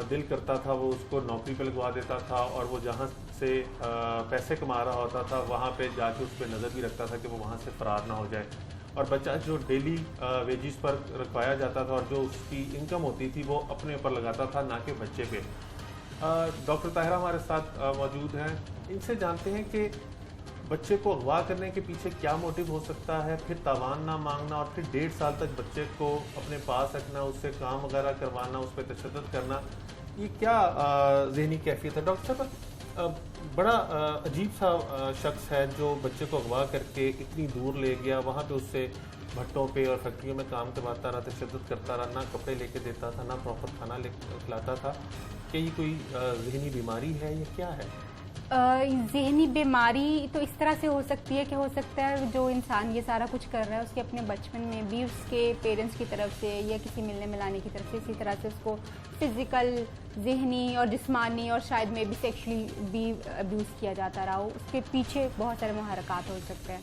दिल करता था वो उसको नौकरी पे लगवा देता था और वो जहाँ से पैसे कमा रहा होता था वहाँ पे जाके उस पर नज़र भी रखता था कि वो वहाँ से फ़रार ना हो जाए। और बच्चा जो डेली वेजिस पर रखवाया जाता था और जो उसकी इनकम होती थी वो अपने ऊपर लगाता था, ना कि बच्चे पे। डॉक्टर ताहिरा हमारे साथ मौजूद हैं, इनसे जानते हैं कि बच्चे को अगवा करने के पीछे क्या मोटिव हो सकता है, फिर तावान ना मांगना और फिर 1.5 साल तक बच्चे को अपने पास रखना, उससे काम वगैरह करवाना, उस पर तशद्दुद करना, ये क्या ज़हनी कैफियत है? डॉक्टर साहब, बड़ा अजीब सा शख्स है जो बच्चे को अगवा करके इतनी दूर ले गया, वहाँ पे उससे भट्टों पे और फैक्ट्रियों में काम करवाता रहा, तशद्दुद करता रहा, ना कपड़े लेके देता था, ना प्रॉपर खाना खिलाता था। क्या ये कोई ज़हनी बीमारी है या क्या है? ज़हनी बीमारी तो इस तरह से हो सकती है कि हो सकता है जो इंसान ये सारा कुछ कर रहा है उसके अपने बचपन में भी उसके पेरेंट्स की तरफ से या किसी मिलने मिलाने की तरफ से इसी तरह से उसको फिज़िकल, ज़हनी और जिस्मानी और शायद में भी सेक्शुअली भी अब्यूज़ किया जाता रहा हो। उसके पीछे बहुत सारे मुहरकात हो सकते हैं।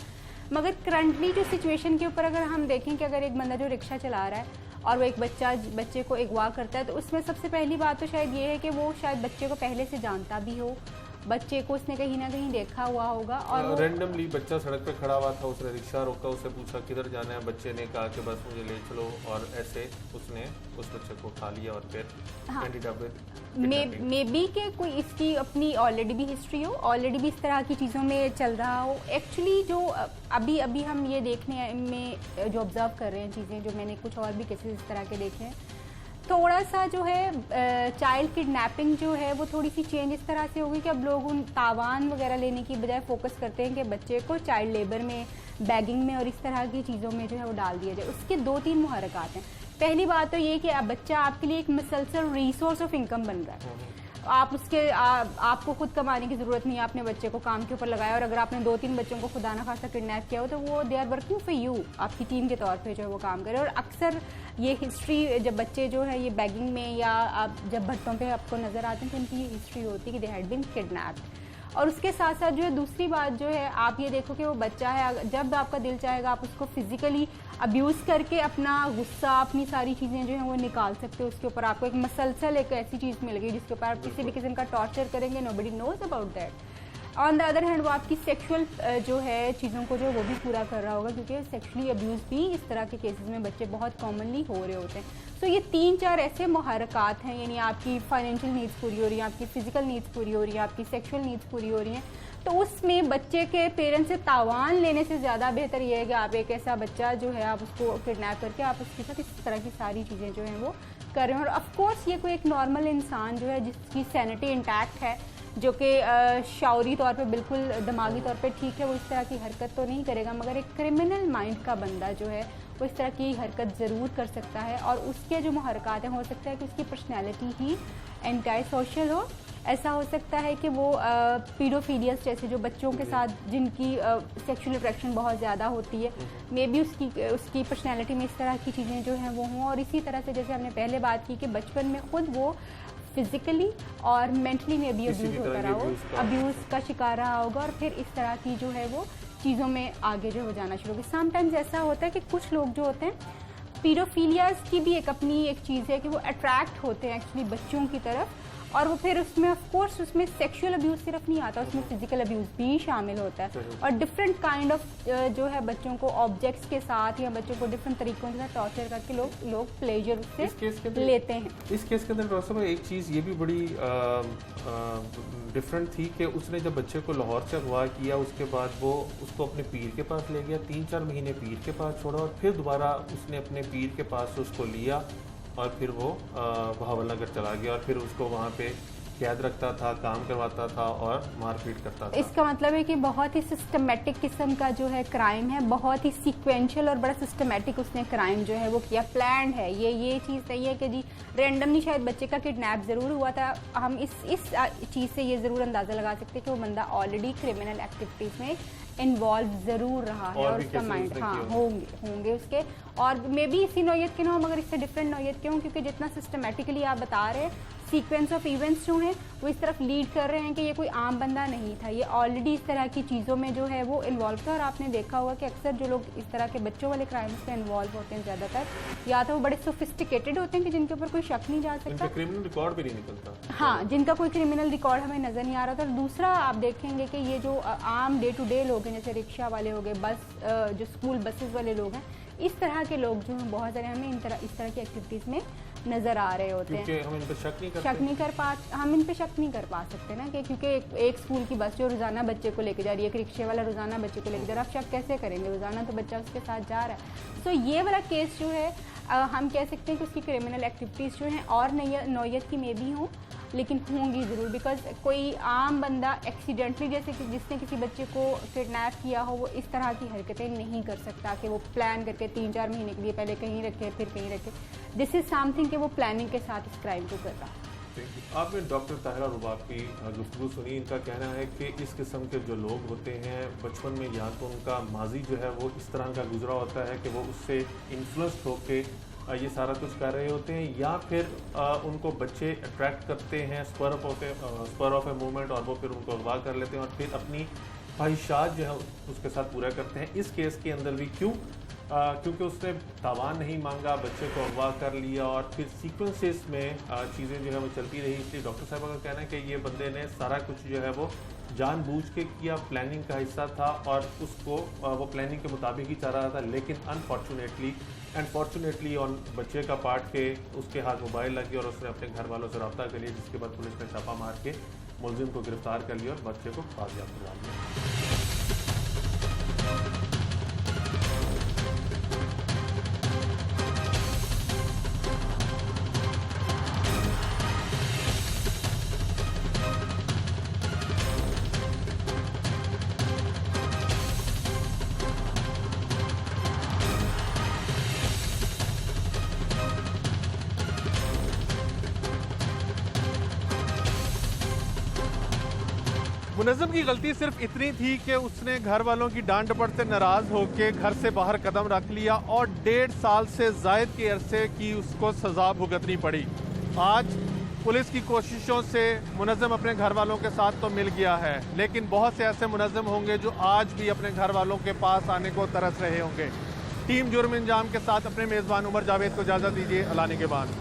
मगर करंटली जो सिचुएशन के ऊपर अगर हम देखें कि अगर एक बंदा जो रिक्शा चला रहा है और वो एक बच्चे को अगवा करता है, तो उसमें सबसे पहली बात तो शायद ये है कि वो शायद बच्चे को पहले से जानता भी हो, बच्चे को उसने कहीं ना कहीं देखा हुआ होगा और रैंडमली बच्चा सड़क पे खड़ा हुआ था, उसने रिक्शा रोका, उससे पूछा किधर जाना है, बच्चे ने कहा कि बस मुझे ले चलो, और ऐसे उसने उस बच्चे को उठा लिया और फिर ended up with may be कि कोई इसकी अपनी ऑलरेडी भी हिस्ट्री हो, ऑलरेडी भी इस तरह की चीज़ों में चल रहा हो। एक्चुअली जो अभी हम ये देखने में जो ऑब्जर्व कर रहे हैं चीज़ें, जो मैंने कुछ और भी केसेस इस तरह के देखे हैं, थोड़ा सा जो है चाइल्ड किडनैपिंग जो है वो थोड़ी सी चेंज इस तरह से होगी कि अब लोग उन तावान वगैरह लेने की बजाय फोकस करते हैं कि बच्चे को चाइल्ड लेबर में, बैगिंग में और इस तरह की चीज़ों में जो है वो डाल दिया जाए। उसके 2-3 मुहरकात हैं। पहली बात तो ये कि अब बच्चा आपके लिए एक मुसलसल रिसोर्स ऑफ इनकम बन रहा है। आप आपको खुद कमाने की ज़रूरत नहीं है, आपने बच्चे को काम के ऊपर लगाया और अगर आपने 2-3 बच्चों को खुदा ना खासा किडनैप किया हो तो वो they are working for you, आपकी टीम के तौर पे जो है वो काम करे। और अक्सर ये हिस्ट्री जब बच्चे जो है ये बैगिंग में या आप जब भट्टों पे आपको नज़र आते हैं तो उनकी ये हिस्ट्री होती है कि दे हैड बीन किडनैप्ड। और उसके साथ साथ जो है दूसरी बात जो है, आप ये देखो कि वो बच्चा है, जब आपका दिल चाहेगा आप उसको फिजिकली अब्यूज़ करके अपना गुस्सा, अपनी सारी चीज़ें जो हैं वो निकाल सकते हो उसके ऊपर। आपको एक मसलसल एक ऐसी चीज़ मिल गई जिसके ऊपर आप किसी भी किस्म का टॉर्चर करेंगे, nobody knows about that. On the other hand वो आपकी सेक्सुअल जो है चीज़ों को जो वो भी पूरा कर रहा होगा, क्योंकि सेक्सुअली अब्यूज़ भी इस तरह के केसेस में बच्चे बहुत कॉमनली हो रहे होते हैं। सो ये 3-4 ऐसे मुहरकात हैं, यानी आपकी फाइनेंशियल नीड्स पूरी हो रही हैं, आपकी फ़िज़िकल नीड्स पूरी हो रही हैं, आपकी सेक्सुअल नीड्स पूरी हो रही हैं, तो उसमें बच्चे के पेरेंट्स से तावान लेने से ज़्यादा बेहतर ये है कि आप एक ऐसा बच्चा जो है आप उसको किडनैप करके आप उसके साथ इस तरह की सारी चीज़ें जो हैं वो कर रहे हैं। और ऑफकोर्स ये कोई एक नॉर्मल इंसान जो है जिसकी सैनिटी इंटैक्ट है, जो कि शौरी तौर पे बिल्कुल दिमागी तौर पे ठीक है, वो इस तरह की हरकत तो नहीं करेगा, मगर एक क्रिमिनल माइंड का बंदा जो है वो इस तरह की हरकत ज़रूर कर सकता है। और उसके जो मुहरकात हैं, हो सकता है कि उसकी पर्सनैलिटी ही एंटी सोशल हो। ऐसा हो सकता है कि वो पीडोफीलियस जैसे जो बच्चों के साथ जिनकी सेक्सुअल अट्रैक्शन बहुत ज़्यादा होती है, मे बी उसकी पर्सनैलिटी में इस तरह की चीज़ें जो हैं वो हों। और इसी तरह से जैसे हमने पहले बात की कि बचपन में खुद वो फिजिकली और मेंटली में भी अब्यूज़ होता रहा हो, अब्यूज़ का शिकार रहा होगा और फिर इस तरह की जो है वो चीज़ों में आगे जो हो जाना शुरू होगी। समटाइम्स ऐसा होता है कि कुछ लोग जो होते हैं, पीडोफीलियाज की भी एक अपनी एक चीज़ है कि वो अट्रैक्ट होते हैं एक्चुअली बच्चों की तरफ, और वो फिर उसमें ऑफ कोर्स उसमें सेक्सुअल अब्यूज़ सिर्फ नहीं आता, उसमें फिजिकल अब्यूज़ भी शामिल होता है। और डिफरेंट काइंड ऑफ जो है बच्चों को ऑब्जेक्ट्स के साथ या बच्चों को डिफरेंट तरीकों से टॉर्चर करके लोग प्लेजर उससे लेते हैं। इस केस के अंदर डॉक्टर साहब एक चीज़ ये भी बड़ी डिफरेंट थी कि उसने जब बच्चे को लाहौर से अगवा किया, उसके बाद वो उसको अपने पीर के पास ले गया, 3-4 महीने पीर के पास छोड़ा और फिर दोबारा उसने अपने पीर के पास से उसको लिया और फिर वो बहावलनगर चला गया और फिर उसको वहाँ पे कैद रखता था, काम करवाता था और मारपीट करता था। इसका मतलब है कि बहुत ही सिस्टमेटिक किस्म का जो है क्राइम है, बहुत ही सीक्वेंशियल और बड़ा सिस्टमेटिक उसने क्राइम जो है वो किया, प्लान्ड है। ये चीज़ नहीं है कि जी रैंडमली शायद बच्चे का किडनैप ज़रूर हुआ था। हम इस चीज़ से ये ज़रूर अंदाज़ा लगा सकते हैं कि वो बंदा ऑलरेडी क्रिमिनल एक्टिविटीज़ में इन्वॉल्व ज़रूर रहा है और और भी उसका cases माइंड, उसने हाँ किए होंगे उसके, और मे बी इसी नौयत के ना हो मगर इससे डिफरेंट नौयत के हों, क्योंकि जितना सिस्टमेटिकली आप बता रहे हैं सीक्वेंस ऑफ इवेंट्स जो हैं वो इस तरफ लीड कर रहे हैं कि ये कोई आम बंदा नहीं था, ये ऑलरेडी इस तरह की चीज़ों में जो है वो इन्वॉल्व था। और आपने देखा होगा कि अक्सर जो लोग इस तरह के बच्चों वाले क्राइम्स में इन्वॉल्व होते हैं ज़्यादातर या तो वो बड़े सोफिस्टिकेटेड होते हैं कि जिनके ऊपर कोई शक नहीं जा सकता, इनका क्रिमिनल रिकॉर्ड भी नहीं निकलता, हाँ जिनका कोई क्रिमिनल रिकॉर्ड हमें नज़र नहीं आ रहा था। और दूसरा आप देखेंगे कि ये जो आम डे टू डे लोग हैं, जैसे रिक्शा वाले हो गए, जो स्कूल बसेस वाले लोग हैं, इस तरह के लोग जो हैं बहुत सारे हमें इस तरह की एक्टिविटीज़ में नज़र आ रहे होते हैं। क्योंकि हम इन पर शक नहीं करते, हम इन पे शक नहीं कर पा सकते ना, कि क्योंकि एक स्कूल की बस जो रोज़ाना बच्चे को लेके जा रही है, एक रिक्शे वाला रोज़ाना बच्चे को लेके जा रहा है, आप शक कैसे करेंगे, रोज़ाना तो बच्चा उसके साथ जा रहा है। सो ये वाला केस जो है हम कह सकते हैं कि उसकी क्रिमिनल एक्टिविटीज़ जो हैं और नौयत की मे भी हों, लेकिन होंगी ज़रूर, बिकॉज कोई आम बंदा एक्सीडेंटली जैसे कि जिसने किसी बच्चे को किडनैप किया हो वो इस तरह की हरकतें नहीं कर सकता कि वो प्लान करके 3-4 महीने के लिए पहले कहीं रखे फिर कहीं रखे। दिस इज़ समथिंग कि वो प्लानिंग के साथ इस क्राइम को कर रहा है। आपने डॉक्टर ताहिरा रुबाब की गुफ्तगू सुनी, इनका कहना है कि इस किस्म के जो लोग होते हैं बचपन में या तो उनका माजी जो है वो इस तरह का गुजरा होता है कि वो उससे इन्फ्लुएंस्ड होके ये सारा कुछ कर रहे होते हैं, या फिर उनको बच्चे अट्रैक्ट करते हैं स्पर ऑफ ए मूवमेंट और वो फिर उनको अगवा कर लेते हैं और फिर अपनी ख्वाहिशात जो है उसके साथ पूरा करते हैं। इस केस के अंदर भी क्यों? क्योंकि उसने तावान नहीं मांगा, बच्चे को अगवा कर लिया और फिर सीक्वेंसेस में चीज़ें जो है वो चलती रही। इसलिए डॉक्टर साहब का कहना है कि ये बंदे ने सारा कुछ जो है वो जानबूझ के किया, प्लानिंग का हिस्सा था और उसको वो प्लानिंग के मुताबिक ही चल रहा था। लेकिन अनफॉर्चुनेटली ऑन बच्चे का पार्ट के उसके हाथ मोबाइल लगी और उसने अपने घर वालों से रब्ता कर लिया, जिसके बाद पुलिस ने छापा मार के मुलजिम को गिरफ्तार कर लिया और बच्चे को बाजियाब करवा लिया। मुनज़्ज़म की गलती सिर्फ इतनी थी कि उसने घर वालों की डांट डपट से नाराज होकर घर से बाहर कदम रख लिया और 1.5 साल से ज़ायद के अरसे की उसको सज़ा भुगतनी पड़ी। आज पुलिस की कोशिशों से मुनज़्ज़म अपने घर वालों के साथ तो मिल गया है, लेकिन बहुत से ऐसे मुनज़्ज़म होंगे जो आज भी अपने घर वालों के पास आने को तरस रहे होंगे। टीम जुर्म इंजाम के साथ अपने मेज़बान उमर जावेद को इजाज़त दीजिए। अल्लाह निगहबान।